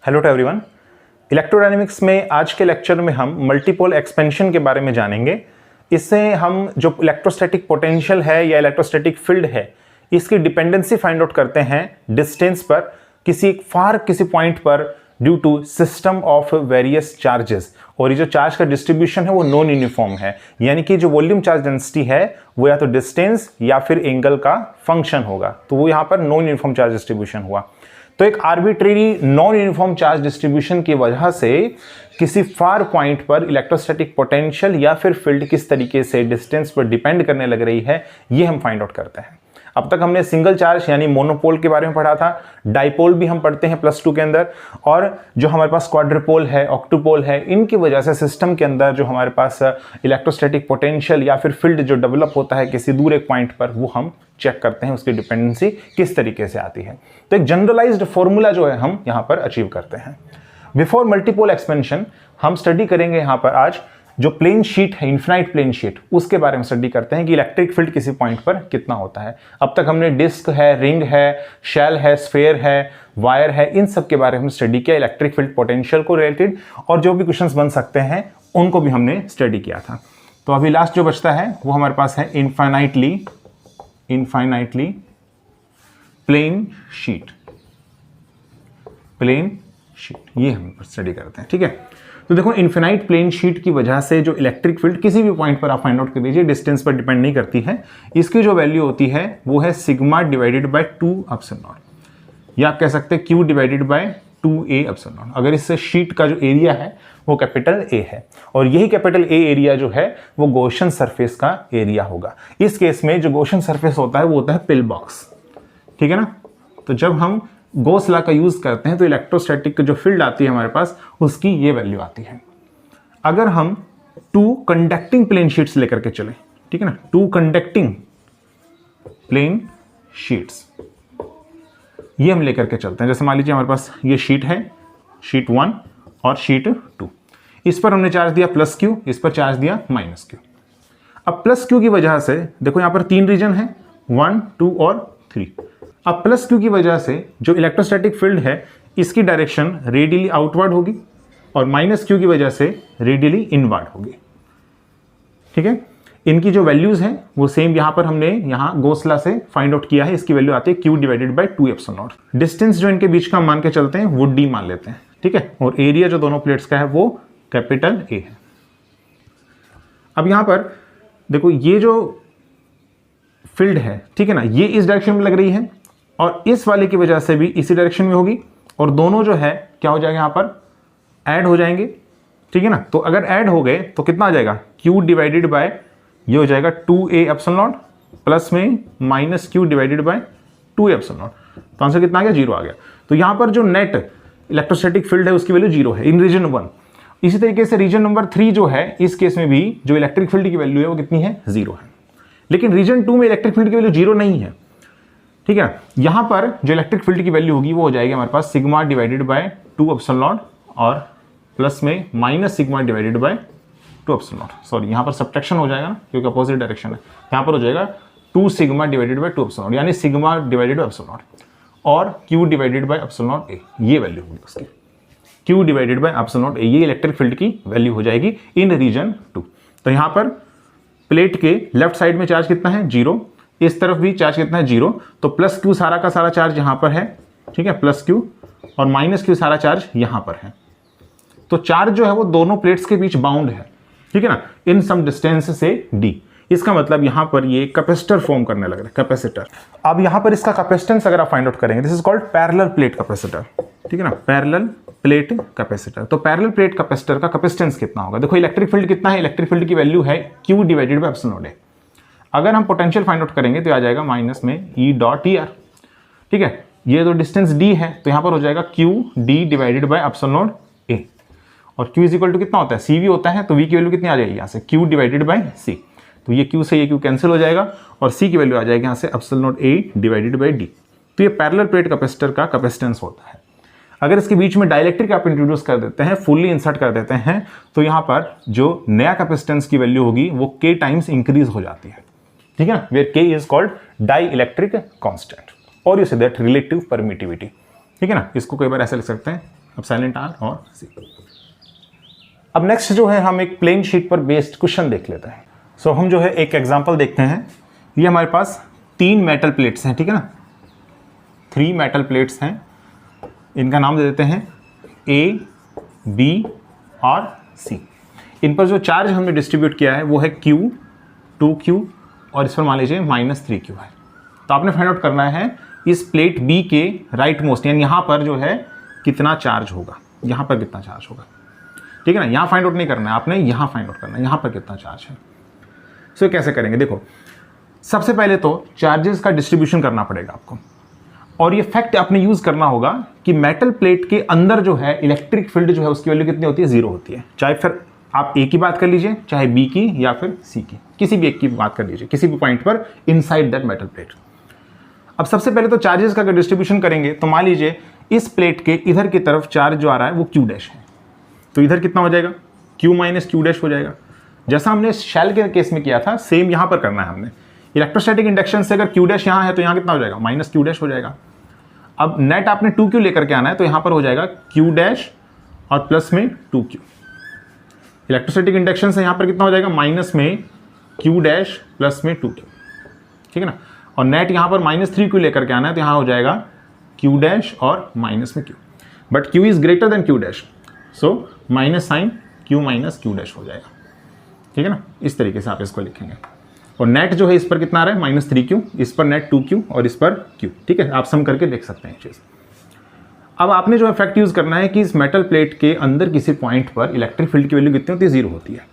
Hello to everyone. Electrodynamics में आज के लेक्चर में हम मल्टीपोल एक्सपेंशन के बारे में जानेंगे। इससे हम जो इलेक्ट्रोस्टैटिक पोटेंशियल है या इलेक्ट्रोस्टैटिक फील्ड है, इसकी डिपेंडेंसी फाइंड आउट करते हैं डिस्टेंस पर, किसी पॉइंट पर due to system of various charges. और ये जो चार्ज का डिस्ट्रीब्यूशन है वो नॉन यूनिफॉर्म है, यानी कि जो वॉल्यूम चार्ज डेंसिटी है वो या तो डिस्टेंस या फिर एंगल का फंक्शन होगा, तो वो यहाँ पर नॉन यूनिफॉर्म चार्ज डिस्ट्रीब्यूशन हुआ। तो एक arbitrary non uniform charge distribution की वजह से किसी फार पॉइंट पर इलेक्ट्रोस्टैटिक पोटेंशियल या फिर फील्ड किस तरीके से डिस्टेंस पर डिपेंड करने लग रही है, ये हम फाइंड आउट करते हैं। अब तक हमने सिंगल चार्ज यानी मोनोपोल के बारे में पढ़ा था, डाइपोल भी हम पढ़ते हैं +2 के अंदर, और जो हमारे पास क्वाड्रपोल है, ऑक्टोपोल है, इनकी वजह से सिस्टम के अंदर जो हमारे पास इलेक्ट्रोस्टैटिक पोटेंशियल या फिर फील्ड जो डेवलप होता है किसी दूर एक पॉइंट पर, वो हम चेक करते हैं उसकी डिपेंडेंसी किस तरीके से आती है। तो एक जनरलाइज्ड फॉर्मूला जो है हम यहाँ पर अचीव करते हैं। बिफोर मल्टीपोल एक्सपेंशन हम स्टडी करेंगे यहाँ पर आज जो प्लेन शीट है, इन्फिनाइट प्लेन शीट, उसके बारे में स्टडी करते हैं कि इलेक्ट्रिक फील्ड किसी पॉइंट पर कितना होता है। अब तक हमने डिस्क है, रिंग है, शेल है, स्फेयर है, वायर है, इन सब के बारे में स्टडी किया, इलेक्ट्रिक फील्ड पोटेंशियल को रिलेटेड, और जो भी क्वेश्चंस बन सकते हैं उनको भी हमने स्टडी किया था। तो अभी लास्ट जो बचता है वो हमारे पास है इनफाइनाइटली प्लेन शीट, ये हम स्टडी करते हैं। ठीक है, तो देखो इन्फिनाइट प्लेन शीट की वजह से जो इलेक्ट्रिक फील्ड किसी भी पॉइंट पर आप फाइंड आउट कर दीजिए, डिस्टेंस पर डिपेंड नहीं करती है, इसकी जो वैल्यू होती है वो है sigma divided by 2 epsilon not, या आप कह सकते हैं Q divided bye 2a epsilon not. अगर इस शीट का जो एरिया है वो कैपिटल A है, और यही कैपिटल A एरिया जो है वो गॉसियन सरफेस का एरिया होगा। इस केस में जो गॉसियन सरफेस होता है वो होता है पिल बॉक्स, ठीक है ना। तो जब हम गॉस लॉ का यूज करते हैं तो इलेक्ट्रोस्टैटिक जो फील्ड आती है हमारे पास, उसकी ये वैल्यू आती है। अगर हम 2 कंडक्टिंग प्लेन शीट्स लेकर के चले, ठीक है ना, 2 कंडक्टिंग प्लेन शीट्स ये हम लेकर के चलते हैं। जैसे मान लीजिए हमारे पास ये शीट है, शीट 1 और शीट 2, इस पर हमने चार्ज दिया +Q, इस पर चार्ज दिया -Q। अब +Q की वजह से देखो यहाँ पर 3 रीजन है, 1, 2 और 3। अब +Q की वजह से जो इलेक्ट्रोस्टैटिक फील्ड है इसकी डायरेक्शन रेडियली आउटवर्ड होगी, और -Q की वजह से रेडियली इनवर्ड होगी। ठीक है, इनकी जो वैल्यूज हैं वो सेम यहाँ पर हमने गॉस लॉ से फाइंड आउट किया है। इसकी वैल्यू आती है Q divided by 2 epsilon not. Distance जो इनके बीच का मान के चलते हैं वो D मान लेते हैं, ठीक है, और एरिया जो दोनों प्लेट्स का है वो कैपिटल A है। अब यहाँ पर देखो ये जो फील्ड है, ठीक है ना, ये इस डायरेक्शन में लग रही है और इस वाले की वजह से भी इसी डायरेक्शन में होगी, और दोनों जो है क्या हो जाएगा यहाँ पर ऐड हो जाएंगे, ठीक है ना। तो अगर ऐड हो गए तो कितना आ जाएगा, Q डिवाइडेड बाय ये हो जाएगा 2a एप्सिलॉन नॉट प्लस में -Q divided by 2 epsilon not. तो आंसर कितना आ गया, 0 आ गया। तो यहाँ पर जो नेट इलेक्ट्रोस्टैटिक फील्ड है उसकी वैल्यू 0 है इन रीजन 1। इसी तरीके से रीजन नंबर 3 जो है, इस केस में भी जो इलेक्ट्रिक फील्ड की वैल्यू है वो कितनी है, 0 है। लेकिन रीजन 2 में इलेक्ट्रिक फील्ड की वैल्यू 0 नहीं है, ठीक है। यहाँ पर जो इलेक्ट्रिक फील्ड की वैल्यू होगी वो हो जाएगी हमारे पास sigma divided by 2 epsilon not और प्लस में -sigma divided by 2 epsilon not. Sorry, यहाँ पर सब्ट्रैक्शन हो जाएगा ना, क्योंकि अपोजिट डायरेक्शन है। यहाँ पर हो जाएगा 2 sigma divided by 2 epsilon not, यानी sigma divided by epsilon not, और Q divided by epsilon not A, ये वैल्यू होगी उसकी। Q divided by epsilon not A, ये इलेक्ट्रिक फील्ड की वैल्यू हो जाएगी इन रीजन 2। तो यहाँ पर प्लेट के लेफ्ट साइड में चार्ज कितना है, 0, इस तरफ भी चार्ज कितना है, 0। तो +Q सारा का सारा चार्ज यहाँ पर है, ठीक है, +Q, और -Q सारा चार्ज यहाँ पर है। तो चार्ज जो है वो दोनों प्लेट्स के बीच बाउंड है, ठीक है ना, इन सम डिस्टेंस से D। इसका मतलब यहाँ पर ये कैपेसिटर फॉर्म करने लग रहा है, कैपेसिटर। अब यहाँ पर इसका कैपेसिटेंस अगर आप फाइंड आउट करेंगे, this is called parallel plate capacitor, ठीक है ना, पैरेलल प्लेट कैपेसिटर। तो पैरेलल प्लेट कैपेसिटर का कैपेसिटेंस कितना होगा, देखो इलेक्ट्रिक फील्ड कितना है, इलेक्ट्रिक फील्ड की वैल्यू है Q divided by epsilon not A। अगर हम पोटेंशियल फाइंड आउट करेंगे तो आ जाएगा माइनस में E.R, ठीक है। ये तो डिस्टेंस D है, तो यहाँ पर हो जाएगा Q D divided by epsilon not A, और Q इज इक्वल टू कितना होता है, CV होता है, तो V की वैल्यू कितनी आ जाएगी यहाँ से, Q डिवाइडेड बाय C। तो ये Q से ये Q कैंसिल हो जाएगा, और C की वैल्यू आ जाएगी यहाँ से epsilon not A divided by D। तो ये पैरेलल प्लेट कैपेसिटर का कैपेसिटेंस होता है। अगर इसके बीच में डाइलेक्ट्रिक आप इंट्रोड्यूस कर देते हैं, फुल्ली इंसर्ट कर देते हैं, तो यहाँ पर जो नया कैपेसिटेंस की वैल्यू होगी वो K टाइम्स इंक्रीज हो जाती है, ठीक है ना, where K is called dielectric constant, और you say that relative permittivity, ठीक है ना। इसको कई बार ऐसे लिख सकते हैं एप्सिलॉन आर और सी। अब नेक्स्ट जो है हम एक प्लेन शीट पर बेस्ड क्वेश्चन देख लेते हैं। सो हम जो है एक एग्जांपल देखते हैं। ये हमारे पास 3 मेटल प्लेट्स हैं, ठीक है ना, 3 मेटल प्लेट्स हैं। इनका नाम दे देते हैं ए, बी और सी। इन पर जो चार्ज हमने डिस्ट्रीब्यूट किया है वो है Q, 2Q और इस पर मान लीजिए -3Q है। तो आपने फाइंड आउट करना है इस प्लेट B के राइट मोस्ट, यानी यहाँ पर जो है कितना चार्ज होगा, यहाँ पर कितना चार्ज होगा, ठीक है ना। यहाँ फाइंड आउट नहीं करना है आपने, यहाँ फाइंड आउट करना है यहाँ पर कितना चार्ज है। सो कैसे करेंगे, देखो सबसे पहले तो चार्जेस का डिस्ट्रीब्यूशन करना पड़ेगा आपको, और ये फैक्ट आपने यूज करना होगा कि मेटल प्लेट के अंदर जो है इलेक्ट्रिक फील्ड जो है उसकी वैल्यू कितनी होती है, 0 होती है। चाहे फिर आप ए की बात कर लीजिए, चाहे बी की या फिर सी की, किसी भी एक की बात कर लीजिए, किसी भी पॉइंट पर इनसाइड दैट मेटल प्लेट। अब सबसे पहले तो चार्जेस का अगर डिस्ट्रीब्यूशन करेंगे तो मान लीजिए इस प्लेट के इधर की तरफ चार्ज जो आ रहा है वो Q डैश है, तो इधर कितना हो जाएगा, Q - Q डैश हो जाएगा। जैसा हमने शेल के केस में किया था सेम यहाँ पर करना है हमने। इलेक्ट्रोस्टैटिक इंडक्शन से अगर Q डैश यहाँ है तो यहाँ कितना हो जाएगा, -Q डैश हो जाएगा। अब नेट आपने 2Q लेकर के आना है, तो यहाँ पर हो जाएगा Q डैश और प्लस में 2Q। इलेक्ट्रोस्टैटिक इंडक्शन से यहाँ पर कितना हो जाएगा, माइनस में Q डैश प्लस में 2Q, ठीक है ना। और नेट यहाँ पर -3Q लेकर के आना है, तो यहाँ हो जाएगा Q डैश और माइनस में Q, but Q is greater than Q dash, so minus sign Q - Q dash हो जाएगा, ठीक है ना। इस तरीके से आप इसको लिखेंगे। और नेट जो है इस पर कितना आ रहा है, -3Q, इस पर नेट 2Q और इस पर Q, ठीक है। आप सम करके देख सकते हैं चीज़। अब आपने जो इफेक्ट यूज़ करना है कि इस मेटल प्लेट के अंदर किसी पॉइंट पर इलेक्ट्रिक फील्ड की वैल्यू कितनी होती है, 0 होती है।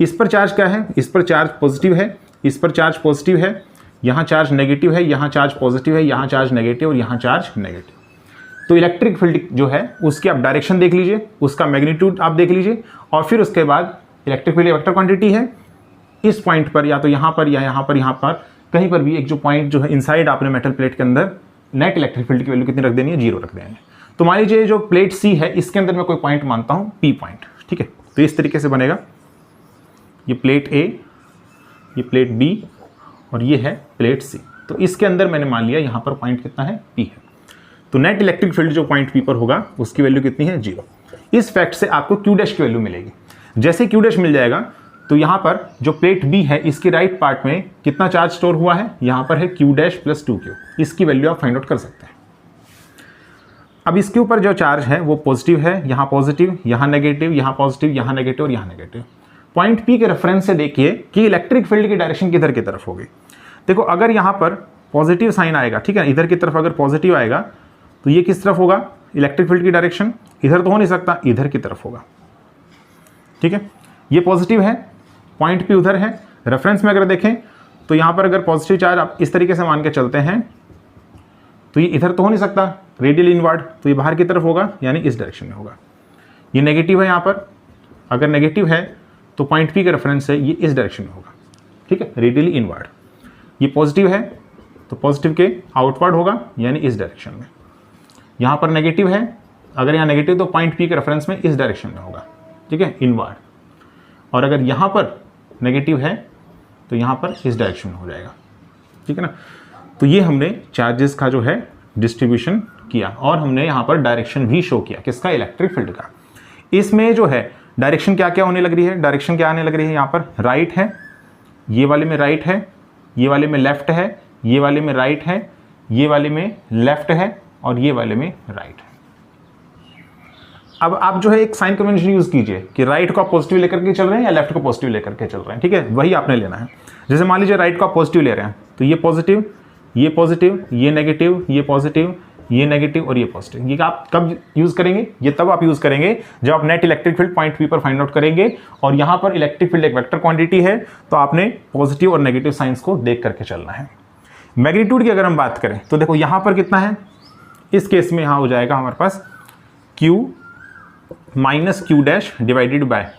इस पर चार्ज क्या है, इस पर चार्ज पॉजिटिव है, इस पर चार्ज पॉजिटिव है, यहाँ चार्ज नेगेटिव है, यहाँ चार्ज पॉजिटिव है, यहाँ चार्ज नेगेटिव और यहाँ चार्ज नेगेटिव। तो इलेक्ट्रिक फील्ड जो है उसकी आप डायरेक्शन देख लीजिए, उसका मैग्नीट्यूड आप देख लीजिए, और फिर उसके बाद इलेक्ट्रिक फील्ड वेक्टर क्वांटिटी है इस पॉइंट पर, या तो यहाँ पर या यहाँ पर कहीं पर भी एक जो पॉइंट जो है इनसाइड आपने मेटल प्लेट के अंदर नेट इलेक्ट्रिक फील्ड की वैल्यू कितनी रख देनी है, 0 रख देनी है। तो मान लीजिए जो प्लेट सी है इसके अंदर मैं कोई पॉइंट मानता हूँ P पॉइंट, ठीक है। तो इस तरीके से बनेगा, ये प्लेट A, ये प्लेट B और ये है प्लेट C। तो इसके अंदर मैंने मान लिया यहाँ पर पॉइंट कितना है, P है। तो नेट इलेक्ट्रिक फील्ड जो पॉइंट P पर होगा उसकी वैल्यू कितनी है, 0। इस फैक्ट से आपको Q डैश की वैल्यू मिलेगी। जैसे Q डैश मिल जाएगा तो यहाँ पर जो प्लेट B है इसके राइट पार्ट में कितना चार्ज स्टोर हुआ है, यहाँ पर है Q डैश प्लस 2Q। इसकी वैल्यू आप फाइंड आउट कर सकते हैं। अब इसके ऊपर जो चार्ज है वो पॉजिटिव है, यहाँ पॉजिटिव, यहाँ नेगेटिव, यहाँ पॉजिटिव, यहाँ नेगेटिव और यहाँ नेगेटिव। पॉइंट P के रेफरेंस से देखिए कि इलेक्ट्रिक फील्ड की डायरेक्शन किधर की तरफ होगी। देखो अगर यहाँ पर पॉजिटिव साइन आएगा, ठीक है, इधर की तरफ अगर पॉजिटिव आएगा तो ये किस तरफ होगा, इलेक्ट्रिक फील्ड की डायरेक्शन इधर तो हो नहीं सकता, इधर की तरफ होगा, ठीक है। ये पॉजिटिव है, पॉइंट P उधर है, रेफरेंस में अगर देखें तो यहाँ पर अगर पॉजिटिव चार्ज आप इस तरीके से मान के चलते हैं तो ये इधर तो हो नहीं सकता, रेडियल इनवर्ड, तो ये बाहर की तरफ होगा, यानी इस डायरेक्शन में होगा। ये नेगेटिव है, यहाँ पर अगर नेगेटिव है तो पॉइंट P के रेफरेंस से ये इस डायरेक्शन में होगा, ठीक है, रेडियली इनवर्ड। ये पॉजिटिव है तो पॉजिटिव के आउटवर्ड होगा, यानी इस डायरेक्शन में। यहाँ पर नेगेटिव है, अगर यहाँ नेगेटिव तो पॉइंट P के रेफरेंस में इस डायरेक्शन में होगा, ठीक है, इनवर्ड। और अगर यहाँ पर नेगेटिव है तो यहाँ पर इस डायरेक्शन में हो जाएगा, ठीक है ना। तो ये हमने चार्जेस का जो है डिस्ट्रीब्यूशन किया, और हमने यहाँ पर डायरेक्शन भी शो किया, किसका, इलेक्ट्रिक फील्ड का। इसमें जो है डायरेक्शन क्या क्या होने लग रही है, डायरेक्शन क्या आने लग रही है, यहाँ पर राइट है, ये वाले में राइट है, ये वाले में लेफ्ट है, ये वाले में राइट है, ये वाले में लेफ्ट है और ये वाले में राइट है। अब आप जो है एक साइन कन्वेंशन यूज कीजिए कि राइट को आप पॉजिटिव लेकर के चल रहे हैं या लेफ्ट को पॉजिटिव लेकर के चल रहे हैं, ठीक है, वही आपने लेना है। जैसे मान लीजिए राइट को आप पॉजिटिव ले रहे हैं तो ये पॉजिटिव, ये पॉजिटिव, ये नेगेटिव, ये पॉजिटिव, ये नेगेटिव और ये पॉजिटिव। ये आप कब यूज करेंगे, ये तब आप यूज करेंगे जब आप net electric field point P पर फाइंड आउट करेंगे, और यहाँ पर इलेक्ट्रिक फील्ड एक वेक्टर क्वांटिटी है, तो आपने पॉजिटिव और नेगेटिव साइंस को देख करके चलना है। मैग्नीट्यूड की अगर हम बात करें तो देखो यहाँ पर कितना है, इस केस में यहाँ हो जाएगा हमारे पास Q - Q dash divided bye,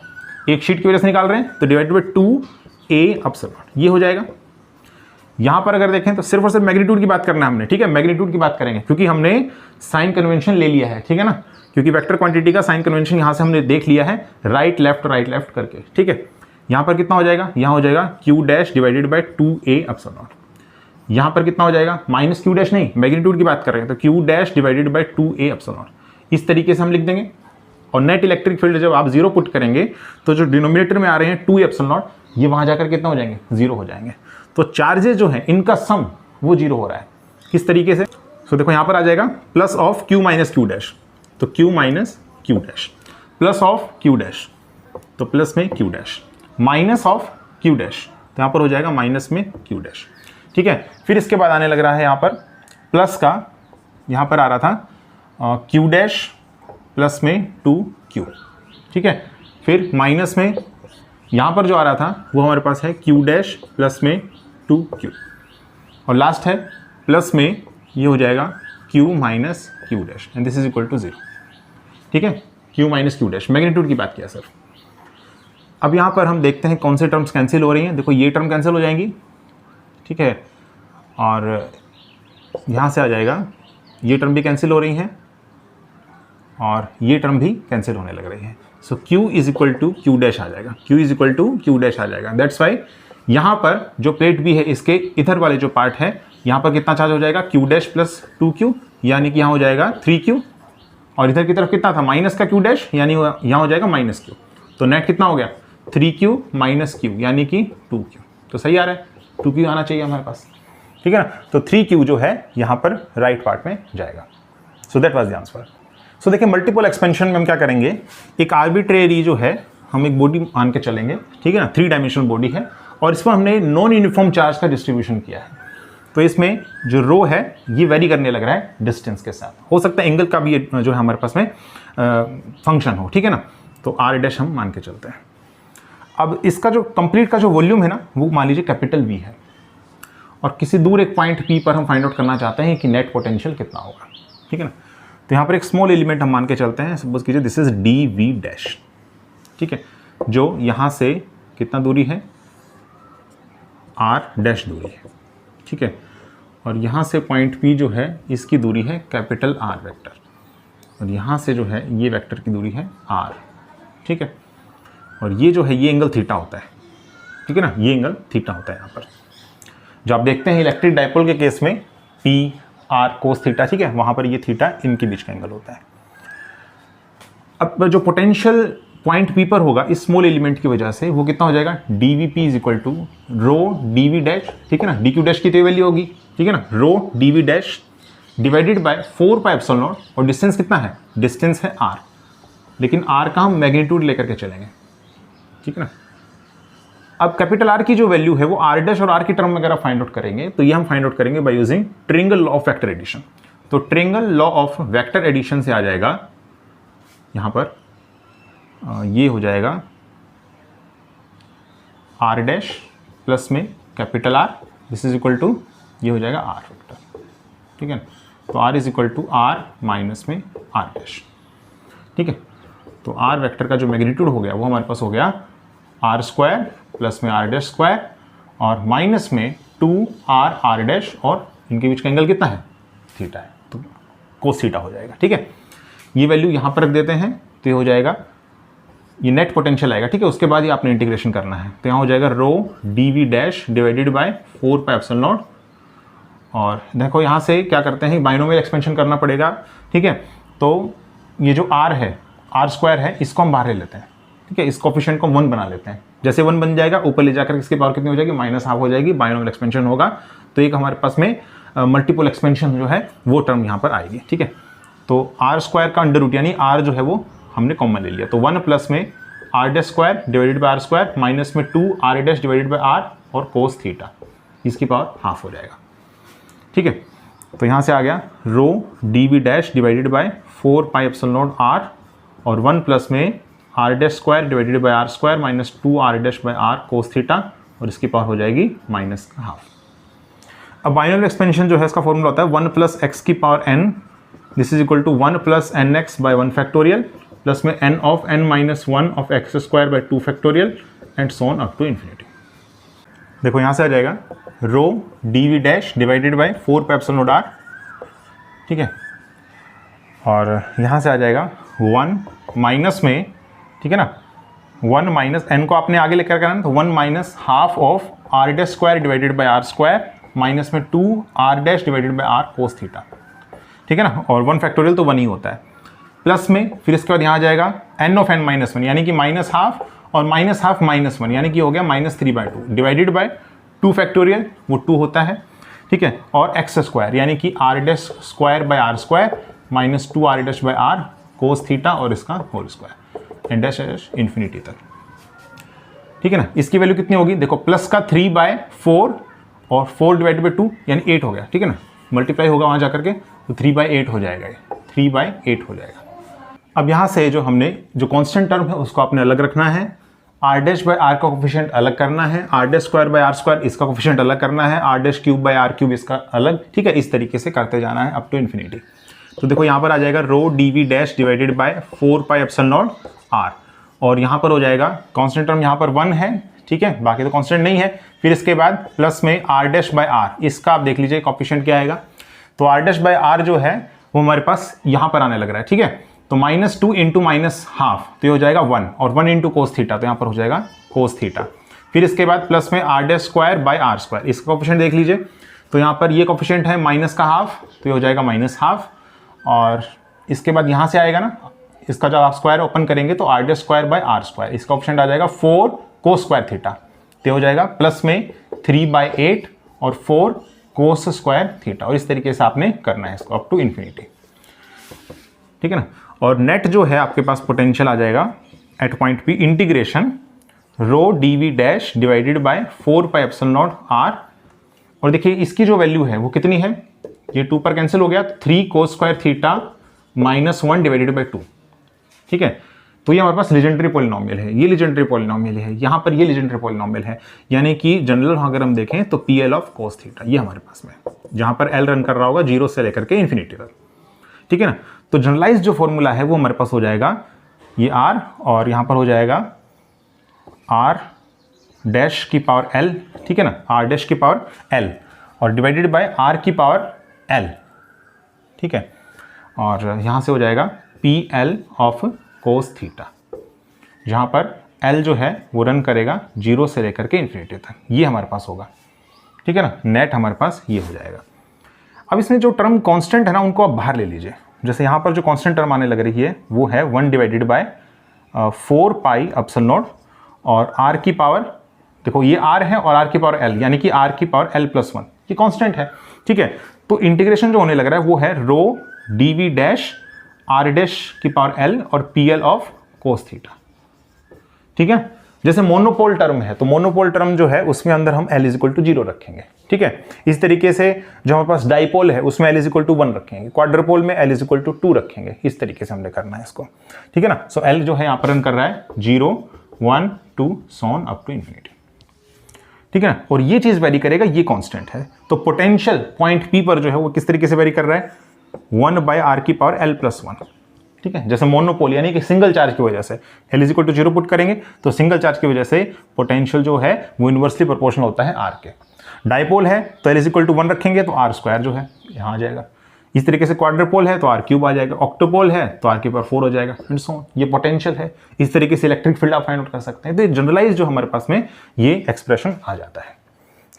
एक शीट की वजह से निकाल रहे हैं तो डिवाइडेड बाय 2a एप्सिलॉन, ये हो जाएगा। यहाँ पर अगर देखें तो सिर्फ और सिर्फ मैग्नीट्यूड की बात करना है हमने, ठीक है, मैग्नीट्यूड की बात करेंगे क्योंकि हमने साइन कन्वेंशन ले लिया है, ठीक है ना, क्योंकि वेक्टर क्वांटिटी का साइन कन्वेंशन यहाँ से हमने देख लिया है, राइट लेफ्ट करके, ठीक है। यहाँ पर कितना हो जाएगा, यहाँ हो जाएगा Q dash divided bye 2a epsilon. यहाँ पर कितना हो जाएगा, -Q डैश नहीं, मैग्नीट्यूड की बात कर रहे हैं तो Q dash divided bye 2a epsilon. इस तरीके से हम लिख देंगे। और नेट इलेक्ट्रिक फील्ड जब आप 0 पुट करेंगे तो जो डिनोमिनेटर में आ रहे हैं 2 एप्सिलॉन नॉट, ये वहाँ जाकर कितना हो जाएंगे, 0 हो जाएंगे। तो चार्जेस जो हैं इनका सम वो 0 हो रहा है। किस तरीके से, सो देखो यहाँ पर आ जाएगा plus of q minus Q dash, तो q minus Q dash, plus of Q dash, तो प्लस में Q dash, minus of Q dash, तो यहाँ पर हो जाएगा माइनस में क्यू डैश। ठीक है, फिर इसके बाद आने लग रहा है यहाँ पर प्लस का, यहाँ पर आ रहा था क्यू डैश प्लस में 2q। ठीक है, फिर माइनस में यहाँ पर जो आ रहा था वो हमारे पास है क्यू डैश प्लस में 2q, और लास्ट है प्लस में ये हो जाएगा q minus Q dash, and this is equal to 0। ठीक है, q minus Q dash, magnitude की बात किया सर। अब यहाँ पर हम देखते हैं कौन से टर्म्स कैंसिल हो रही हैं। देखो ये टर्म कैंसिल हो जाएंगी, ठीक है, और यहाँ से आ जाएगा ये टर्म भी कैंसिल हो रही हैं और ये टर्म भी कैंसिल होने लग रही है। So q is equal to Q dash आ जाएगा, q is equal to Q dash आ जाएगा। दैट्स वाई यहाँ पर जो प्लेट भी है इसके इधर वाले जो पार्ट है यहाँ पर कितना चार्ज हो जाएगा, q डैश प्लस 2q, यानी कि यहाँ हो जाएगा 3q, और इधर की तरफ कितना था माइनस का q डैश, यानी यहाँ हो जाएगा माइनस q। तो नेट कितना हो गया 3q माइनस q, यानी कि 2q। तो सही आ रहा है, 2q आना चाहिए हमारे पास। ठीक है ना, तो 3q जो है यहाँ पर राइट पार्ट में जाएगा। So that was the answer. So देखिए मल्टीपल एक्सपेंशन में हम क्या करेंगे, एक आर्बिट्रेरी जो है हम एक बॉडी मान के चलेंगे, ठीक है ना, 3 डायमेंशनल बॉडी है और इस पर हमने नॉन यूनिफॉर्म चार्ज का डिस्ट्रीब्यूशन किया है। तो इसमें जो रो है ये वेरी करने लग रहा है डिस्टेंस के साथ, हो सकता है एंगल का भी जो है हमारे पास में फंक्शन हो, ठीक है ना। तो आर डैश हम मान के चलते हैं। अब इसका जो कंप्लीट का जो वॉल्यूम है ना वो मान लीजिए कैपिटल V है, और किसी दूर एक पॉइंट P पर हम फाइंड आउट करना चाहते हैं कि नेट पोटेंशियल कितना होगा, ठीक है ना। तो यहाँ पर एक स्मॉल एलिमेंट हम मान के चलते हैं, सपोज कीजिए दिस इज dV डैश, ठीक है, जो यहाँ से कितना दूरी है r डैश दूरी है, ठीक है, और यहाँ से पॉइंट P जो है इसकी दूरी है कैपिटल R वेक्टर, और यहाँ से जो है ये वेक्टर की दूरी है R, ठीक है, और ये जो है ये एंगल थीटा होता है, ठीक है ना, ये एंगल थीटा होता है यहाँ पर। जो आप देखते हैं इलेक्ट्रिक डाइपोल के केस में P R कोस थीटा, ठीक है, वहाँ पर ये थीटा इनके बीच का एंगल होता है। अब जो पोटेंशियल पॉइंट P पर होगा इस स्मॉल एलिमेंट की वजह से वो कितना हो जाएगा, dVp is equal to rho dV dash, ठीक है ना, dq डैश की तो वैल्यू होगी, ठीक है ना, रो dV dash divided by 4 pi epsilon not, और डिस्टेंस कितना है, डिस्टेंस है r, लेकिन r का हम मैग्नीट्यूड लेकर के चलेंगे, ठीक है ना। अब कैपिटल R की जो वैल्यू है वो r डैश और r की टर्म में अगर आप फाइंड आउट करेंगे तो ये हम फाइंड आउट करेंगे by using triangle law of vector addition. तो triangle law of vector addition से आ जाएगा यहाँ पर ये हो जाएगा r डैश प्लस में capital R, this is equal to ये हो जाएगा r वेक्टर, ठीक है। तो r is equal to r minus में r डैश, ठीक है। तो r वेक्टर का जो मैग्नीट्यूड हो गया वो हमारे पास हो गया r स्क्वायर प्लस में r डैश स्क्वायर और माइनस में 2r डैश, और इनके बीच का एंगल कितना है, थीटा है, तो कोस थीटा हो जाएगा, ठीक है। ये वैल्यू यहाँ पर रख देते हैं तो ये हो जाएगा, ये नेट पोटेंशियल आएगा, ठीक है। उसके बाद ये आपने इंटीग्रेशन करना है, तो यहाँ हो जाएगा rho dV dash divided by 4 pi epsilon not, और देखो यहाँ से क्या करते हैं बाइनोमियल एक्सपेंशन करना पड़ेगा, ठीक है। तो ये जो r है, r स्क्वायर है, इसको हम बाहर ले लेते हैं, ठीक है, इस कोफिशिएंट को 1 बना लेते हैं। जैसे 1 बन जाएगा ऊपर ले जाकर इसकी पावर कितनी हो जाएगी, -½ हो जाएगी, बाइनोमियल एक्सपेंशन होगा, तो एक हमारे पास में मल्टीपल एक्सपेंशन जो है वो टर्म यहाँ पर आएगी, ठीक है। तो r स्क्वायर का अंडर रूट यानी r जो है वो हमने कॉमन ले लिया, तो 1 प्लस में r dash square divided by r square minus में 2r dash divided bye r और कोस थीटा, इसकी पावर ½ हो जाएगा, ठीक है। तो यहाँ से आ गया रो dV dash divided by 4 pi epsilon naught r, और 1 प्लस में r dash square divided by r square minus 2r dash by r cos theta, और इसकी पावर हो जाएगी -½ अब बाइनोमियल एक्सपेंशन जो है इसका फॉर्मूला होता है 1 प्लस x की power n, this is equal to 1 plus nx by 1 factorial plus में n of n minus 1 of x square by 2 factorial and so on up to infinity. देखो यहाँ से आ जाएगा rho dV dash divided by 4 pi epsilon naught r, ठीक है, और यहाँ से आ जाएगा 1 माइनस में, ठीक है ना, 1 माइनस n को आपने आगे लेकर करना, तो 1 minus ½ of r dash square divided by r square minus में 2r dash divided bye r cos theta, ठीक है ना, और 1 फैक्टोरियल तो 1 ही होता है। प्लस में, फिर इसके बाद यहाँ आ जाएगा n ऑफ n माइनस 1 यानी कि माइनस हाफ और माइनस हाफ माइनस 1 यानी कि हो गया -3/2 डिवाइडेड बाय 2 फैक्टोरियल, वो 2 होता है, ठीक है, और एक्स स्क्वायर यानी कि r dash square by r square minus 2r dash by r cos theta और इसका whole square and dash infinity तक, ठीक है ना। इसकी वैल्यू कितनी होगी, देखो प्लस का 3/4 और 4 डिवाइडेड बाई 2 यानी 8 हो गया, ठीक है ना, मल्टीप्लाई होगा वहाँ जाकर के तो 3/8 हो जाएगा, ये 3/8 हो जाएगा। अब यहाँ से जो हमने जो कांस्टेंट टर्म है उसको आपने अलग रखना है, r डैश बाय r का कोफिशिएंट अलग करना है, r dash square by r square इसका कोफिशिएंट अलग करना है, r dash cube by r cube इसका अलग, ठीक है, इस तरीके से करते जाना है अप टू इन्फिनिटी। तो देखो यहाँ पर आ जाएगा rho dv dash divided by 4 epsilon naught r, और यहाँ पर हो जाएगा कांस्टेंट टर्म यहाँ पर 1 है, ठीक है, बाकी तो कांस्टेंट नहीं है। फिर इसके बाद प्लस में r डैश बाय r, इसका आप देख लीजिए कोफिशिएंट क्या आएगा, तो r डैश बाय r जो है वो हमारे पास यहाँ पर आने लग रहा है, ठीक है, तो -2 इंटू माइनस हाफ तो ये हो जाएगा 1 और 1 इंटू कोस थीटा तो यहाँ पर हो जाएगा कोस थीटा। फिर इसके बाद प्लस में r dash square by r square, इसका कोफिशिएंट देख लीजिए, तो यहाँ पर ये कोफिशिएंट है माइनस का हाफ तो ये हो जाएगा माइनस हाफ, और इसके बाद यहाँ से आएगा ना, इसका जब आप स्क्वायर ओपन करेंगे तो r dash square by r square, इसका ऑप्शन आ जाएगा 4 कोस स्क्वायर थीटा तो हो जाएगा प्लस में 3/8 और 4 कोस स्क्वायर थीटा, और इस तरीके से आपने करना है इसको अप टू इन्फिनिटी, ठीक है ना। और नेट जो है आपके पास पोटेंशियल आ जाएगा at point P integration rho dv dash divided by 4 epsilon naught r, और देखिए इसकी जो वैल्यू है वो कितनी है, ये 2 पर कैंसिल हो गया, 3 कोस स्क्वायर थीटा -1 डिवाइडेड बाय 2, ठीक है। तो ये हमारे पास लीजेंडरी पॉलिनोमियल है, ये लीजेंडरी पॉलिनोमियल है, यहाँ पर ये लीजेंडरी पॉलिनोमियल है, यानी कि जनरल अगर हम देखें तो PL ऑफ कोस थीटा ये हमारे पास में, जहाँ पर L रन कर रहा होगा 0 से लेकर के इन्फिनिटी तक, ठीक है ना। तो जनरलाइज जो फॉर्मूला है वो हमारे पास हो जाएगा ये R, और यहाँ पर हो जाएगा R डैश की पावर L, ठीक है ना, R डैश की पावर L और डिवाइडेड बाय R की पावर L, ठीक है, और यहाँ से हो जाएगा PL ऑफ कोस थीटा, जहाँ पर L जो है वो रन करेगा 0 से लेकर के इन्फिनिटी तक, ये हमारे पास होगा, ठीक है ना। नेट हमारे पास ये हो जाएगा। अब इसमें जो टर्म कांस्टेंट है ना उनको आप बाहर ले लीजिए, जैसे यहाँ पर जो कांस्टेंट टर्म आने लग रही है वो है 1 divided by 4 pi epsilon not, और r की पावर, देखो ये r है और r की पावर l यानी कि r की पावर l+1 ये कांस्टेंट है, ठीक है। तो इंटीग्रेशन जो होने लग रहा है वो है रो dv डैश r डैश की पावर l और PL ऑफ कोस थीटा, ठीक है। जैसे मोनोपोल टर्म है तो मोनोपोल टर्म जो है उसमें अंदर हम l = 0 रखेंगे, ठीक है। इस तरीके से जो हमारे पास डाइपोल है उसमें l = 1 रखेंगे, क्वाड्रपोल में l = 2 रखेंगे, इस तरीके से हमने करना है इसको, ठीक है ना। सो l जो है यहाँ पर रन कर रहा है 0 1 2 सॉन अप टू इन्फिनिटी, ठीक है ना। और ये चीज वेरी करेगा, ये कांस्टेंट है, तो पोटेंशियल पॉइंट P पर जो है वो किस तरीके से वेरी कर रहा है 1/r की पावर l+1, ठीक है। जैसे मोनोपोल यानी कि सिंगल चार्ज की वजह से l = 0 पुट करेंगे तो सिंगल चार्ज की वजह से पोटेंशियल जो है वो इन्वर्सली प्रोपोर्शनल होता है r के। डाइपोल है तो l = 1 रखेंगे तो r स्क्वायर जो है यहाँ आ जाएगा, इस तरीके से क्वाड्रपोल है तो r क्यूब आ जाएगा, ऑक्टोपोल है तो r की पावर 4 हो जाएगा एंड सो ऑन। ये पोटेंशियल है, इस तरीके से इलेक्ट्रिक फील्ड आप फाइंड आउट कर सकते हैं। तो जनरलाइज जो हमारे पास में ये एक्सप्रेशन आ जाता है,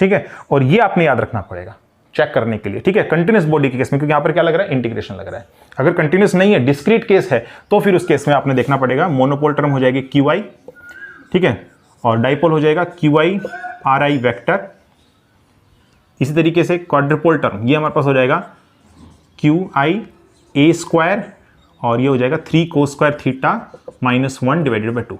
ठीक है। और ये आपने याद रखना पड़ेगा चेक करने के लिए, ठीक है, कंटिन्यूस बॉडी के केस में, क्योंकि यहाँ पर क्या लग रहा है इंटीग्रेशन लग रहा है। अगर कंटिन्यूस नहीं है, डिस्क्रीट केस है, तो फिर उस केस में आपने देखना पड़ेगा मोनोपोल टर्म हो जाएगी QI, ठीक है, और डाइपोल हो जाएगा QI RI वेक्टर। इसी तरीके से क्वाड्रपोल टर्म ये हमारे पास हो जाएगा QI A स्क्वायर, और ये हो जाएगा 3 कोस स्क्वायर थीटा -1 डिवाइडेड बाई 2,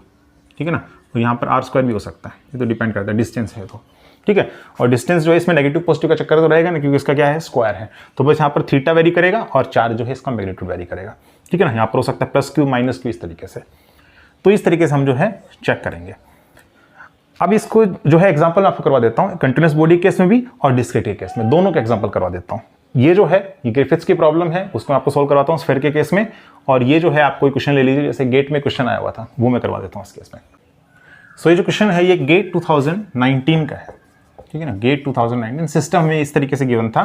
ठीक है ना। और यहाँ पर R स्क्वायर भी हो सकता है, ये तो डिपेंड करता है डिस्टेंस है तो, ठीक है। और डिस्टेंस जो है इसमें नेगेटिव पॉजिटिव का चक्कर तो रहेगा ना, क्योंकि इसका क्या है स्क्वायर है, तो बस यहाँ पर थीटा वेरी करेगा और चार्ज जो है इसका मैग्नीट्यूड वेरी करेगा, ठीक है ना। यहाँ पर हो सकता है +Q -Q इस तरीके से, तो इस तरीके से हम जो है चेक करेंगे। अब इसको जो है एग्जाम्पल मैं आपको करवा देता हूँ, कंटिन्यूस बॉडी केस में भी और डिस्क्रीट के केस में, दोनों के एग्जाम्पल करवा देता हूँ। ये जो है ये ग्रिफिथ्स की प्रॉब्लम है, उसको मैं आपको सोल्व करवाता हूँ स्फीयर के केस में, और ये जो है आप कोई क्वेश्चन ले लीजिए, जैसे गेट में क्वेश्चन आया हुआ था वो मैं करवा देता हूँ इस केस में। सो ये जो क्वेश्चन है ये गेट 2019 का है, ठीक है ना। गेट 2019 सिस्टम में इस तरीके से गिवन था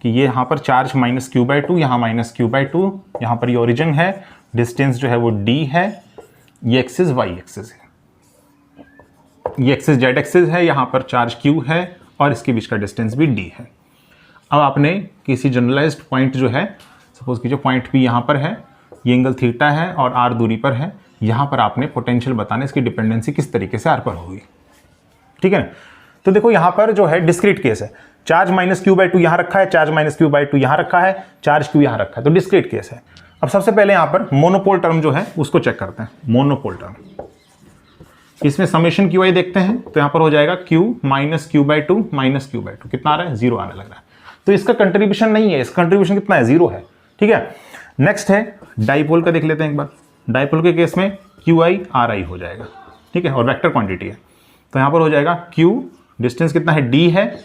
कि ये यहाँ पर चार्ज -Q/2, यहाँ -Q/2, यहाँ पर ये ओरिजिन है, डिस्टेंस जो है वो d है, ये एक्सिस y एक्सिस है, ये एक्सिस z एक्सिस है, यहाँ पर चार्ज q है और इसके बीच का डिस्टेंस भी d है। अब आपने किसी जनरलाइज्ड पॉइंट जो है, सपोज कीजिए पॉइंट P यहाँ पर है, ये एंगल थीटा है और आर दूरी पर है। यहाँ पर आपने पोटेंशियल बताना, इसकी डिपेंडेंसी किस तरीके से आर पर होगी, ठीक है। तो देखो यहाँ पर जो है डिस्क्रीट केस है, charge minus Q by two यहाँ रखा है, charge minus Q by two यहाँ रखा है, चार्ज क्यू यहाँ रखा है, तो डिस्क्रीट केस है। अब सबसे पहले यहाँ पर मोनोपोल टर्म जो है उसको चेक करते हैं। मोनोपोल टर्म, इसमें समेशन क्यू आई देखते हैं, तो यहाँ पर हो जाएगा Q minus Q by two minus Q by two, कितना आ रहा है, 0 आने लग रहा है। तो इसका कंट्रीब्यूशन नहीं है, इसका कंट्रीब्यूशन कितना है, 0 है, ठीक है। नेक्स्ट है डाइपोल का, देख लेते हैं एक बार। डाइपोल के केस में क्यू आई आर आई हो जाएगा, ठीक है, और वेक्टर क्वांटिटी है, तो यहाँ पर हो जाएगा क्यू, डिस्टेंस कितना है, डी है,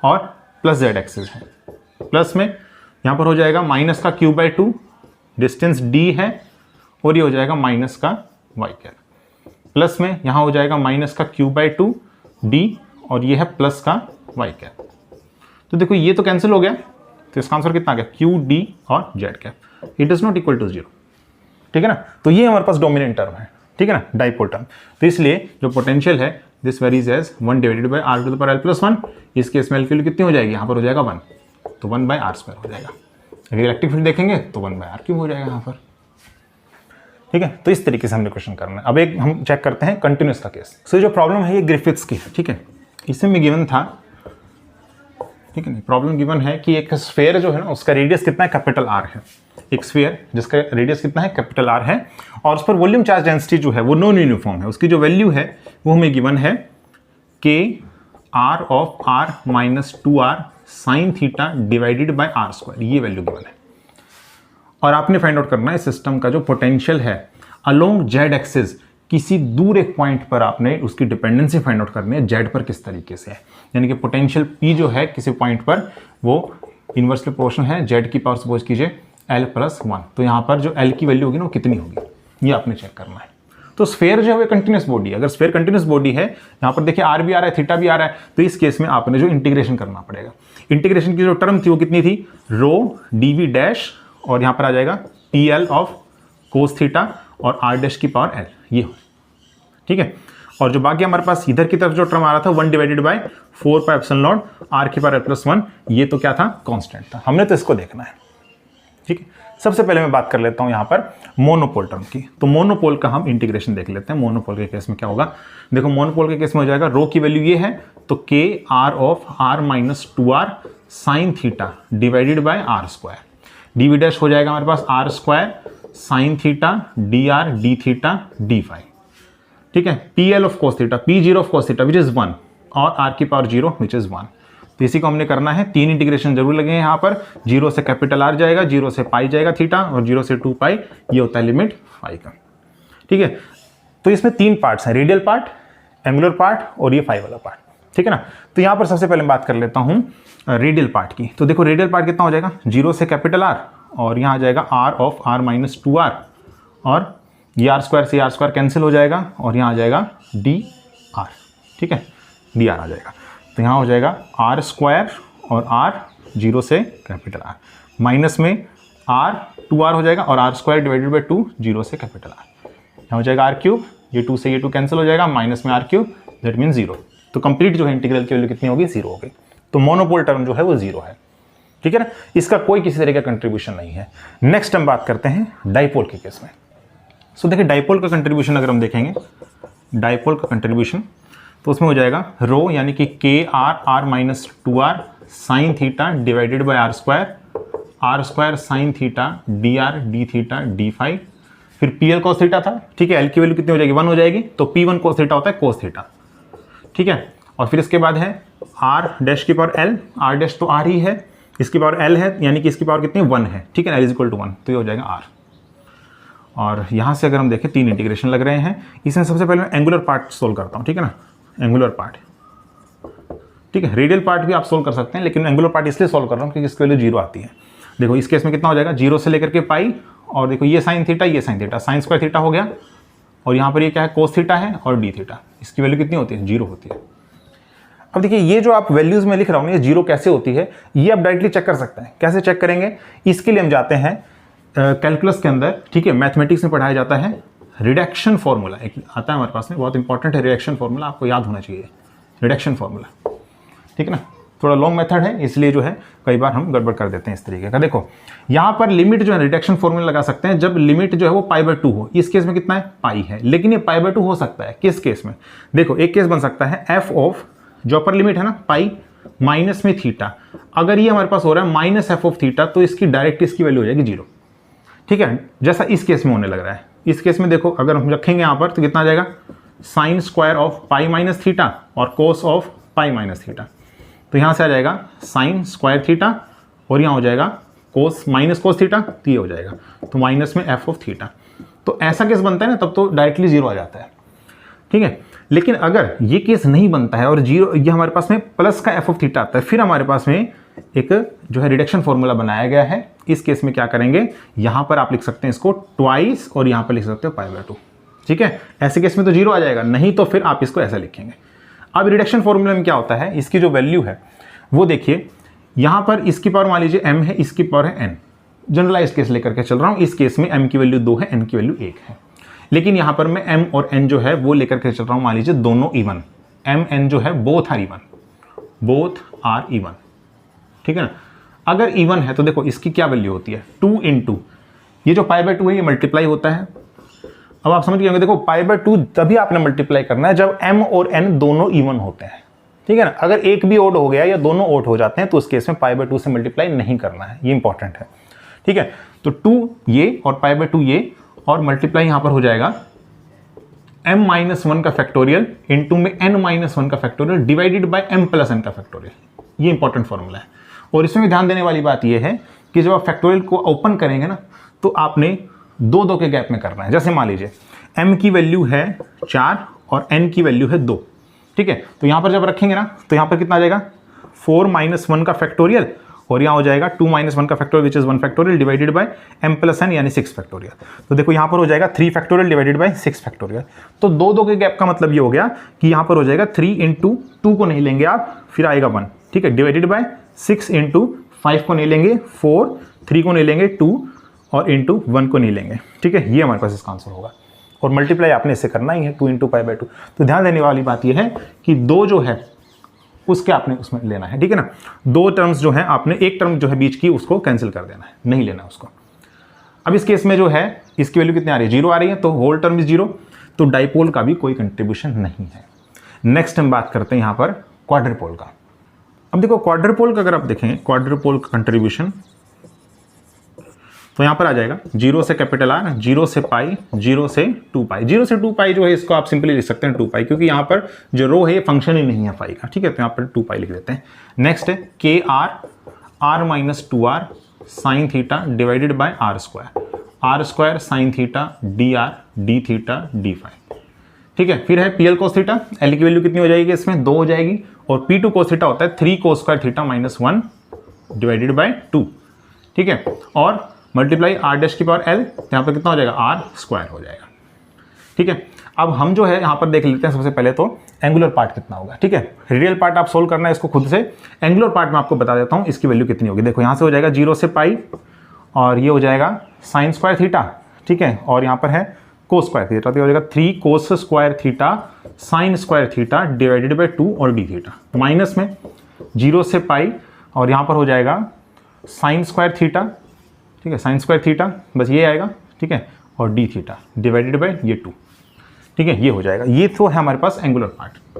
और प्लस जेड एक्सिस है। प्लस में यहाँ पर हो जाएगा माइनस का Q by two, distance D है, और ये हो जाएगा माइनस का वाई कैप। प्लस में यहाँ हो जाएगा माइनस का क्यू बाई टू डी, और ये है प्लस का वाई कैप। तो देखो ये तो कैंसिल हो गया, तो इसका आंसर कितना आ गया, क्यू डी और Z cap. It is not equal to 0, ठीक है ना। तो ये हमारे पास डोमिनेंट टर्म है, ठीक है ना, डाइपोल टर्म। तो इसलिए जो पोटेंशियल है this varies as 1 divided by R to the power L plus 1। इस केस में एल की वैल्यू कितनी हो जाएगी, यहाँ पर हो जाएगा 1, तो 1 बाई आर स्क्वायर हो जाएगा। अगर इलेक्ट्रिक फील्ड देखेंगे तो 1 बाई आर क्यूब हो जाएगा यहाँ पर, ठीक है। तो इस तरीके से हमने क्वेश्चन करना है। अब एक हम चेक करते हैं कंटिन्यूस का केस। सो जो प्रॉब्लम है ये ग्रिफिथ्स की है, ठीक है। इसमें गिवन था, ठीक है, प्रॉब्लम गिवन है कि एक स्फीयर जो है ना उसका रेडियस कितना है, कैपिटल आर है। एक स्फीयर जिसका रेडियस कितना है, कैपिटल आर है, और उस पर वॉल्यूम चार्ज डेंसिटी जो है वो नॉन यूनिफॉर्म है। उसकी जो वैल्यू है वो हमें गिवन है K R of R minus 2r sine theta divided by R square, ये वैल्यू गिवन है। और आपने फाइंड आउट करना है सिस्टम का जो पोटेंशियल है अलोंग जेड एक्सिस, किसी दूर एक पॉइंट पर आपने उसकी डिपेंडेंसी फाइंड आउट करनी है जेड पर किस तरीके से है। यानी कि पोटेंशियल पी जो है किसी पॉइंट पर वो इन्वर्सली प्रोपोर्शनल है जेड की पावर सपोज कीजिए एल प्लस 1। तो यहाँ पर जो एल की वैल्यू होगी ना वो कितनी होगी, ये आपने चेक करना है। तो स्फीयर जो है वो कंटिन्यूस बॉडी है। अगर स्फीयर कंटिन्यूस बॉडी है, यहाँ पर देखिए आर भी आ रहा है, थीटा भी आ रहा है, तो इस केस में आपने जो इंटीग्रेशन करना पड़ेगा। इंटीग्रेशन की जो टर्म थी वो कितनी थी, रो डी वी डैश, और यहाँ पर आ जाएगा P L of cos theta और आर डैश की पावर एल, ये ठीक है। और जो बाकी हमारे पास इधर की तरफ जो टर्म आ रहा था 1 divided by 4 pi epsilon naught R की पावर एल प्लस 1, ये तो क्या था, कांस्टेंट था। हमने तो इसको देखना है, ठीक है। सबसे पहले मैं बात कर लेता हूं यहाँ पर मोनोपोल टर्म की। तो मोनोपोल का हम इंटीग्रेशन देख लेते हैं। मोनोपोल के केस में क्या होगा, देखो मोनोपोल के केस में हो जाएगा रो की वैल्यू ये है, तो K R of R minus 2r sine theta divided by R square, D V dash हो जाएगा हमारे पास R square sine theta D R D theta D phi, ठीक है। P L of cos theta, P zero of cos theta which is 1, और are की power 0 which is 1। तो इसी को हमने करना है। 3 इंटीग्रेशन जरूर लगे हैं यहाँ पर। 0 से कैपिटल आर जाएगा, 0 से पाई जाएगा थीटा, और 0 से 2 पाई, ये होता है लिमिट फाई का, ठीक है। तो इसमें 3 पार्ट्स हैं, रेडियल पार्ट, एंगुलर पार्ट और ये फाई वाला पार्ट, ठीक है ना। तो यहाँ पर सबसे पहले बात कर लेता हूँ रेडियल पार्ट की। तो देखो रेडियल पार्ट कितना हो जाएगा, 0 से कैपिटल आर, और यहाँ आ जाएगा are of R minus 2r, और ये आर स्क्वायर से आर स्क्वायर कैंसिल हो जाएगा, और यहाँ आ जाएगा डी आर, ठीक है, डी आर आ जाएगा। तो यहाँ हो जाएगा आर स्क्वायर और आर 0 से कैपिटल आर, माइनस में आर 2r हो जाएगा, और आर स्क्वायर डिवाइडेड बाई 2 0 से कैपिटल आर, यहाँ हो जाएगा आर क्यूब, ये 2 से ये 2 कैंसिल हो जाएगा, माइनस में आर क्यूब, दैट मीन 0। तो कंप्लीट जो है इंटीग्रल की वैल्यू कितनी होगी, 0 हो गई। तो मोनोपोल टर्म जो है वो 0 है, ठीक है ना। इसका कोई किसी तरह का कंट्रीब्यूशन नहीं है। नेक्स्ट हम बात करते हैं डाइपोल के केस में। सो देखिए डाइपोल का कंट्रीब्यूशन अगर हम देखेंगे, डाइपोल का कंट्रीब्यूशन, तो उसमें हो जाएगा रो यानी कि K R R minus 2r sine theta divided by R square sine theta D R D theta D phi, फिर पी एल कोस थीटा था, ठीक है। एल की वैल्यू कितनी हो जाएगी, 1 हो जाएगी, तो P1 कोस थीटा होता है कोस थीटा, ठीक है। और फिर इसके बाद है आर डैश की पावर एल, आर डैश तो आर ही है, इसकी पावर एल है, यानी कि इसकी पावर कितनी 1 है, ठीक है, एल इज इक्वल टू 1, तो ये हो जाएगा आर। और यहाँ से अगर हम देखें 3 इंटीग्रेशन लग रहे हैं। इसमें सबसे पहले मैं एंगुलर पार्ट सोल्व करता हूँ, ठीक है ना, एंगुलर पार्ट, ठीक है। रेडियल पार्ट भी आप सोल्व कर सकते हैं, लेकिन एंगुलर पार्ट इसलिए सोल्व कर रहा हूँ क्योंकि इसकी वैल्यू 0 आती है। देखो इस केस में कितना हो जाएगा, 0 से लेकर के पाई, और देखो ये साइन थीटा, ये sine theta, sine square theta हो गया, और यहाँ पर ये क्या है, कोस थीटा है, और डी थीटा, इसकी वैल्यू कितनी होती है, 0 होती है। अब देखिए ये जो आप वैल्यूज में लिख रहा हूँ, ये 0 कैसे होती है, ये आप डायरेक्टली चेक कर सकते हैं। कैसे चेक करेंगे, इसके लिए हम जाते हैं कैलकुलस के अंदर, ठीक है, मैथमेटिक्स में पढ़ाया जाता है रिडक्शन फॉर्मूला, एक आता है हमारे पास में, बहुत इंपॉर्टेंट है रिडक्शन फॉर्मूला, आपको याद होना चाहिए, रिडक्शन फॉर्मूला, ठीक है ना। थोड़ा लॉन्ग मेथड है, इसलिए जो है कई बार हम गड़बड़ कर देते हैं इस तरीके का। देखो यहाँ पर लिमिट जो है रिडक्शन फॉर्मूला लगा सकते हैं जब लिमिट जो है वो π/2 हो। इस केस में कितना है, पाई है, लेकिन ये π/2 हो सकता है किस केस में, देखो एक केस बन सकता है f ऑफ जो अपर लिमिट है ना पाई माइनस में थीटा, अगर ये हमारे पास हो रहा है माइनस एफ ऑफ थीटा तो इसकी डायरेक्ट इसकी वैल्यू हो जाएगी 0। ठीक है, जैसा इस केस में होने लग रहा है। इस केस में देखो अगर हम रखेंगे यहाँ पर तो कितना आ जाएगा, sine square of pi minus theta और cos of pi minus theta. तो यहाँ से आ जाएगा साइन स्क्वायर थीटा और यहाँ हो जाएगा कोस माइनस कोस थीटा, तो ये हो जाएगा तो माइनस में एफ ऑफ थीटा। तो ऐसा केस बनता है ना तब तो डायरेक्टली 0 आ जाता है। ठीक है, लेकिन अगर ये केस नहीं बनता है और 0 ये हमारे पास में प्लस का एफ ऑफ थीटा आता है, फिर हमारे पास में एक जो है रिडक्शन फॉर्मूला बनाया गया है। इस केस में क्या करेंगे, यहाँ पर आप लिख सकते हैं इसको ट्वाइस और यहाँ पर लिख सकते हो π/2। ठीक है, ऐसे केस में तो 0 आ जाएगा, नहीं तो फिर आप इसको ऐसा लिखेंगे। अब रिडक्शन फॉर्मूला में क्या होता है, इसकी जो वैल्यू है वो देखिए, यहाँ पर इसकी पावर मान लीजिए m है, इसकी पावर है n। जनरलाइज केस लेकर के चल रहा हूँ, इस केस में m की वैल्यू 2 है, n की वैल्यू 1 है, लेकिन यहाँ पर मैं m और n जो है वो लेकर के चल रहा हूँ मान लीजिए दोनों इवन, m n जो है बोथ आर इवन। ठीक है ना, अगर इवन है तो देखो इसकी क्या वैल्यू होती है, 2 × ये जो π/2 है ये मल्टीप्लाई होता है। अब आप समझ गए होंगे, देखो π/2 तभी आपने मल्टीप्लाई करना है जब m और n दोनों इवन होते हैं। ठीक है ना, अगर एक भी ओड हो गया या दोनों ओड हो जाते हैं तो उस केस में π/2 से मल्टीप्लाई नहीं करना है, ये इंपॉर्टेंट है। ठीक है, तो 2 ये और π/2 ये और मल्टीप्लाई यहां पर हो जाएगा m-1 का फैक्टोरियल इंटू में n-1 का फैक्टोरियल डिवाइडेड बाय m+n का फैक्टोरियल। ये इंपॉर्टेंट फॉर्मूला है। और इसमें भी ध्यान देने वाली बात यह है कि जब आप फैक्टोरियल को ओपन करेंगे ना तो आपने 2 के गैप में करना है। जैसे मान लीजिए m की वैल्यू है 4 और n की वैल्यू है 2। ठीक है, तो यहां पर जब रखेंगे ना तो यहां पर कितना आ जाएगा, 4-1 का फैक्टोरियल और यहाँ हो जाएगा 2-1 का factorial which is 1 factorial divided by m+n यानी 6 फैक्टोरियल। तो देखो यहाँ पर हो जाएगा 3 फैक्टोरियल डिवाइडेड बाय 6 फैक्टोरियल। तो 2 के गैप का मतलब ये हो गया कि यहाँ पर हो जाएगा 3 × 2 को नहीं लेंगे आप, फिर आएगा 1। ठीक है, डिवाइडेड बाय 6 × 5 को नहीं लेंगे 4, 3 को नहीं लेंगे 2 और इंटू 1 को नहीं लेंगे। ठीक है, ये हमारे पास इसका आंसर होगा और मल्टीप्लाई आपने इससे करना ही है 2 × π/2। तो ध्यान देने वाली बात यह है कि 2 जो है उसके आपने उसमें लेना है। ठीक है ना, 2 टर्म्स जो है आपने एक टर्म जो है बीच की उसको कैंसिल कर देना है, नहीं लेना उसको। अब इस केस में जो है इसकी वैल्यू कितनी आ रही है, 0 आ रही है, तो होल टर्म इज 0, तो डाइपोल का भी कोई कंट्रीब्यूशन नहीं है। नेक्स्ट हम बात करते हैं यहाँ पर क्वाड्रपोल का। अब देखो क्वाड्रपोल का अगर आप देखें क्वाड्रपोल का कंट्रीब्यूशन तो यहाँ पर आ जाएगा 0 से कैपिटल R, 0 से पाई, 0 से 2π। 0 से 2π जो है इसको आप सिंपली लिख सकते हैं 2π, क्योंकि यहाँ पर जो रो है फंक्शन ही नहीं है पाई का। ठीक है, तो यहाँ पर 2π लिख देते हैं। नेक्स्ट है KR, R-2R sign theta divided bye R² sine theta dr d theta d∅। ठीक है, फिर है PL cos थीटा, L की वैल्यू कितनी हो जाएगी इसमें, 2 हो जाएगी, और P2 cos थीटा होता है 3 cos² थीटा -1 डिवाइडेड बाय 2। ठीक है, और मल्टीप्लाई R' की पावर L, यहाँ पर कितना हो जाएगा, R² हो जाएगा। ठीक है, अब हम जो है यहाँ पर देख लेते हैं सबसे पहले तो एंगुलर पार्ट कितना होगा। ठीक है, रियल पार्ट आप सोल्व करना है इसको खुद से, एंगुलर पार्ट में आपको बता देता हूँ इसकी वैल्यू कितनी होगी। देखो यहाँ से हो जाएगा 0 से पाई और ये हो जाएगा साइन स्क्वायर थीटा। ठीक है, और यहाँ पर है कोस स्क्वायर थीटा, तो हो जाएगा 3 कोस square theta sine square theta divided by 2 और डी थीटा, माइनस में 0 से पाई और यहाँ पर हो जाएगा साइन स्क्वायर थीटा। ठीक है, साइन स्क्वायर थीटा बस ये आएगा। ठीक है, और डी थीटा डिवाइडेड बाय ये 2। ठीक है, ये हो जाएगा। ये तो है हमारे पास एंगुलर पार्ट।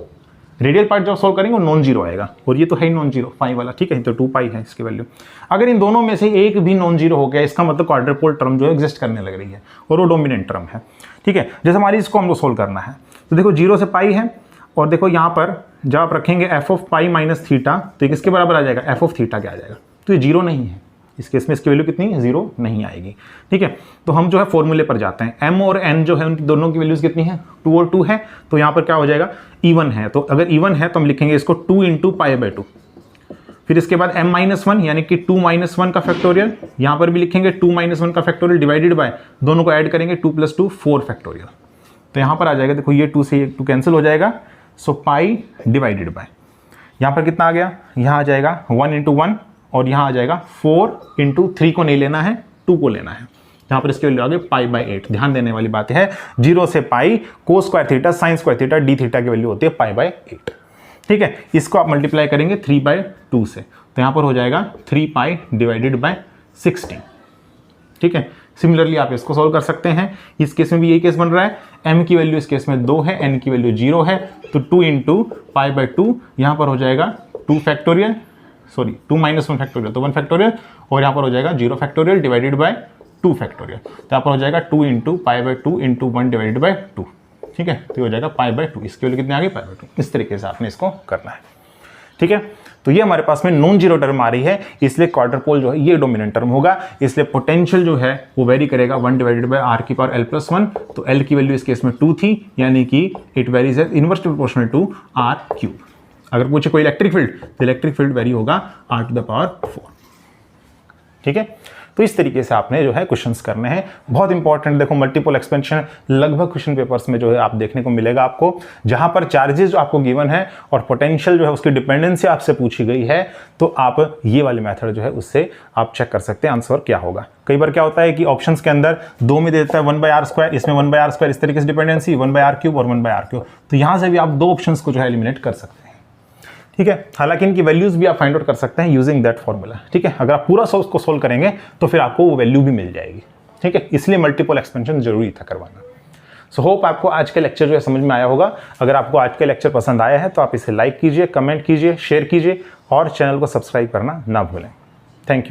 रेडियल पार्ट जब सॉल्व करेंगे वो नॉन जीरो आएगा, और ये तो है ही नॉन जीरो पाई वाला। ठीक है, तो 2π है इसकी वैल्यू। अगर इन दोनों में से एक भी नॉन जीरो हो गया इसका मतलब क्वाड्रपोल टर्म जो है एग्जिस्ट करने लग रही है और वो डोमिनेंट टर्म है। ठीक है, जैसे हमारी इसको हमको सोल्व करना है तो देखो 0 से पाई है, और देखो यहाँ पर जब आप रखेंगे f of pi minus theta तो ये किसके बराबर आ जाएगा, f ऑफ थीटा क्या आ जाएगा, तो ये 0 नहीं है। इस केस में इसकी वैल्यू कितनी है, 0 नहीं आएगी। ठीक है, तो हम जो है फॉर्मूले पर जाते हैं। m और n जो है उनकी दोनों की वैल्यूज कितनी है, 2 और 2 है, तो यहाँ पर क्या हो जाएगा, इवन है। तो अगर इवन है तो हम लिखेंगे इसको 2 × π/2। फिर इसके बाद m-1 यानी कि 2-1 का फैक्टोरियल, यहाँ पर भी लिखेंगे 2-1 का फैक्टोरियल डिवाइडेड बाय, दोनों को ऐड करेंगे 2 + 2 4 फैक्टोरियल। तो यहाँ पर आ जाएगा, देखो ये 2 से 2 कैंसिल हो जाएगा, सो पाई डिवाइडेड बाय, यहाँ पर कितना आ गया, यहाँ आ जाएगा 1 × 1 और यहाँ आ जाएगा 4 × 3 को नहीं लेना है, 2 को लेना है। यहाँ पर इसकी वैल्यू आ गई π/8। ध्यान देने वाली बात है, 0 से pi cos square theta sine square theta D theta की वैल्यू होती है π/8। ठीक है, इसको आप मल्टीप्लाई करेंगे 3/2 से, तो यहाँ पर हो जाएगा 3π डिवाइडेड बाय 16। ठीक है, सिमिलरली आप इसको सॉल्व कर सकते हैं। इस केस में भी यही केस बन रहा है, m की वैल्यू इस केस में 2 है, n की वैल्यू 0 है, तो 2 इंटू π/2 यहाँ पर हो जाएगा 2 फैक्टोरियल, सॉरी 2 - 1 फैक्टोरियल, तो 1 फैक्टोरियल, और यहाँ पर हो जाएगा 0 फैक्टोरियल डिवाइडेड बाय 2 फैक्टोरियल, तो यहाँ पर हो जाएगा 2 इंटू π/2 इंटू 1 डिवाइडेड बाय 2। ठीक है, तो ये हो जाएगा π/2, इसकी वैल्यू कितनी आ गई, π/2। इस तरीके से आपने इसको करना है। ठीक है, तो ये हमारे पास में नॉन जीरो टर्म आ रही है, इसलिए क्वार्टर पोल जो है ये डोमिनेंट टर्म होगा, इसलिए पोटेंशियल जो है वो वेरी करेगा 1 डिवाइडेड बाय r की पावर l+1, तो l की वैल्यू इस केस में 2 थी, यानी कि it varies as inversely proportional to r3। अगर पूछे कोई इलेक्ट्रिक फील्ड, तो इलेक्ट्रिक फील्ड वेरी होगा r⁴। ठीक है, तो इस तरीके से आपने जो है क्वेश्चंस करने हैं, बहुत इंपॉर्टेंट। देखो मल्टीपल एक्सपेंशन लगभग क्वेश्चन पेपर्स में जो है आप देखने को मिलेगा आपको, जहां पर चार्जेस जो आपको गिवन है और पोटेंशियल जो है उसकी डिपेंडेंसी आपसे पूछी गई है, तो आप ये वाले मेथड जो है उससे आप चेक कर सकते हैं आंसर क्या होगा। कई बार क्या होता है कि ऑप्शंस के अंदर 2 में देता है 1/r², इसमें 1/r², इस तरीके से डिपेंडेंसी 1/r³ और 1/r³, तो यहां से भी आप 2 ऑप्शंस को जो है एलिमिनेट कर सकते हैं। ठीक है, हालांकि इनकी वैल्यूज भी आप फाइंड आउट कर सकते हैं यूजिंग दैट फॉर्मूला। ठीक है, अगर आप पूरा सोर्स को सोल्व करेंगे तो फिर आपको वो वैल्यू भी मिल जाएगी। ठीक है, इसलिए मल्टीपल एक्सपेंशन जरूरी था करवाना। सो होप आपको आज का लेक्चर जो है समझ में आया होगा। अगर आपको आज का लेक्चर पसंद आया है तो आप इसे लाइक कीजिए, कमेंट कीजिए, शेयर कीजिए और चैनल को सब्सक्राइब करना ना भूलें। Thank you.